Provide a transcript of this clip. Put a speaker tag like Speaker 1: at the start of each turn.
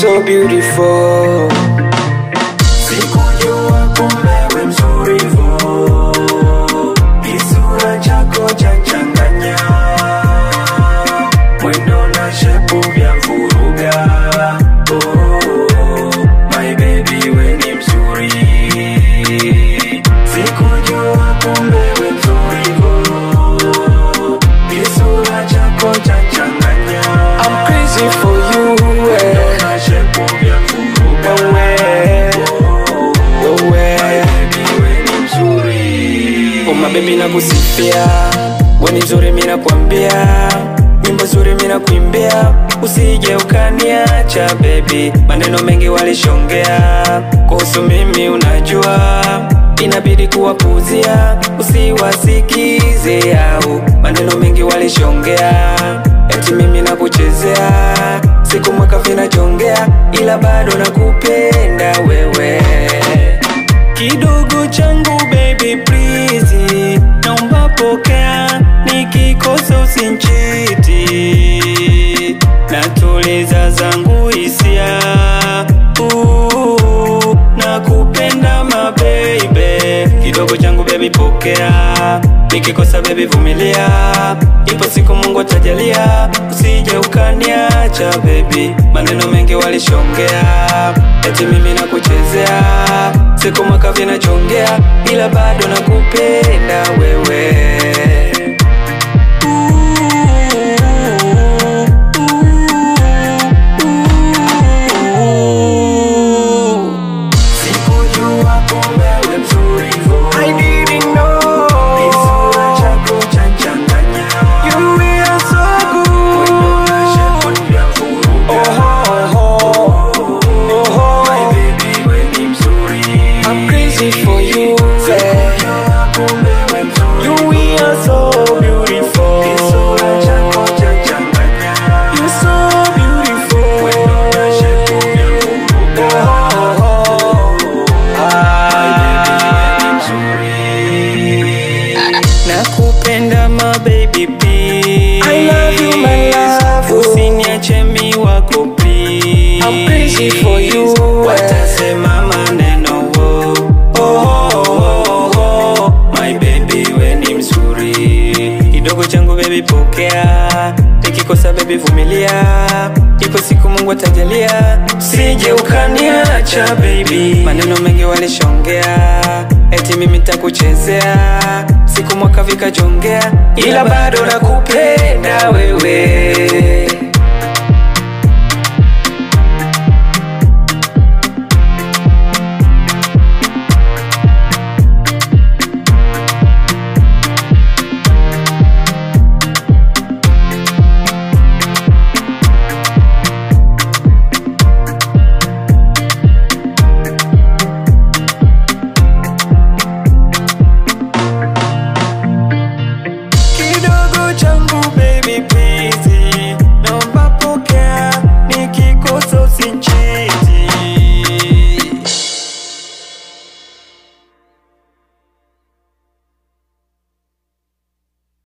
Speaker 1: so beautiful.
Speaker 2: Sikujua kumbe we mzuri vo, kisura chako chachanganya, mwendo na shepu vya vuruga. Oh, my baby we ni mzuri. Sikujua kumbe we mzuri vo, kisura chako chachanganya,
Speaker 1: I'm crazy for you,
Speaker 2: mwendo na shepu vya vuruga.
Speaker 1: Oh my baby nakusifia, we ni mzuri mina kuambia, nyimbo zuri mina kuimbia, usije ukaniacha baby. Maneno mengi walishongea kuhusu mimi unajua, inabidi kuwapuzia, usiwasikize au maneno mengi walishongea, eti mimi nakuchezea, siku mwaka vinachongea, ila bado nakupenda wewe. Kidogo changu baby please, naomba pokea, nikikosa usinchiti, natuliza zangu hisia, nakupenda my baby. Kidogo changu baby pokea, nikikosa baby vumilia, ipo siku Mungu atajalia, usije ukaniacha baby. Maneno mengi walishongea, eti mimi nakuchezea, siku mwaka vinachongea, ila bado nakupenda wewe.
Speaker 2: Sikujua kumbe we mzuri vo,
Speaker 1: I didn't know,
Speaker 2: kisura chako chachanganya,
Speaker 1: you are so good.
Speaker 2: mwendo na shepu vya vuruga. My baby we ni mzuri.
Speaker 1: I'm crazy for you,
Speaker 2: Sikujua kumbe we mzuri
Speaker 1: you
Speaker 2: vo,
Speaker 1: are so beautiful.
Speaker 2: kisura chako chachanganya,
Speaker 1: You're so beautiful.
Speaker 2: mwendo na shepu vya vuruga.
Speaker 1: Nakupenda my baby please,
Speaker 2: I love you my love.
Speaker 1: usiniache mi wako please.
Speaker 2: I'm crazy for you.
Speaker 1: Watasema maneno my baby we ni mzuri. Kidogo changu baby pokea, nikikosa baby vumilia, ipo siku Mungu atajalia, sije ukaniacha baby. Maneno mengi walishongea, eti mimi nitakuchezea, siku mwaka vikajongea, ila bado nakupenda wewe.